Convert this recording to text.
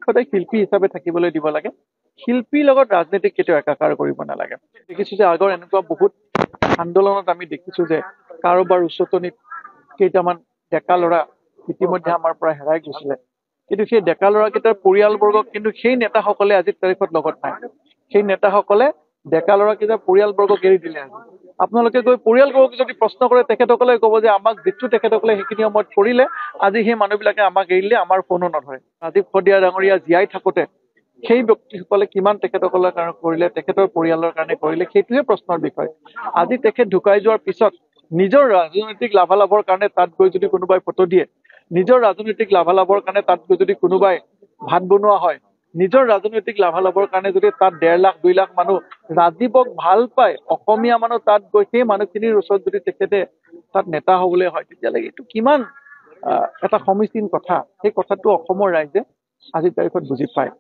সদায় শিল্পী হিচাপে থাকিবলৈ দিব লাগে শিল্পীৰ লগত ৰাজনীতিক কেতিয়াও একাকাৰ কৰিব নালাগে দেখিছো যে আগৰ এনেকুৱা বহুত আন্দোলনত আমি দেখিছো যে কাৰোবাৰ উচতনিত কেইটামান ডেকা ল'ৰা ইতিমধ্যে আমাৰ পৰা হেৰাই গৈছিলে কিন্তু সেই ডেকা ল'ৰাকেইটাৰ পৰিয়ালবৰ্গক কিন্তু সেই নেতাসকলে আজিৰ তাৰিখত লগত নাই সেই নেতাসকলে ডেকা ল'ৰাকেইটাৰ পৰিয়ালবৰ্গক এৰি দিলে আপোনালোকে গৈ পৰিয়ালবৰ্গক যদি প্ৰশ্ন কৰে তেখেতসকলে ক'ব যে আমাক যিটো তেখেতসকলে সেইখিনি সময়ত কৰিলে আজি সেই মানুহবিলাকে আমাক এৰিলে আমাৰ ফোনো নধৰে ৰাজীৱ শদিয়া ডাঙৰীয়া জীয়াই থাকোঁতে সেই ব্যক্তিসকলে কিমান তেখেতসকলৰ কাৰণে কৰিলে তেখেতৰ পৰিয়ালৰ কাৰণে কৰিলে সেইটোহে প্ৰশ্নৰ বিষয় আজি তেখেত ঢুকাই যোৱাৰ পিছত নিজৰ ৰাজনৈতিক লাভালাভৰ কাৰণে তাত গৈ যদি কোনোবাই ফটো দিয়ে নিজৰ ৰাজনৈতিক লাভালাভৰ কাৰণে তাত গৈ যদি কোনোবাই ভাত বনোৱা হয় নিজৰ ৰাজনৈতিক লাভালাভৰ কাৰণে যদি তাত 1.5 লাখ 2 লাখ মানুহ ৰাজীৱক ভাল পায় অসমীয়া মানুহ তাত গৈ সেই মানুহখিনিৰ ওচৰত যদি তেখেতে তাত নেতা হ'বলৈ হয় তেতিয়ালে এইটো কিমান এটা সমীচীন কথা সেই কথাটো অসমৰ ৰাইজে আজিৰ তাৰিখত বুজি পায়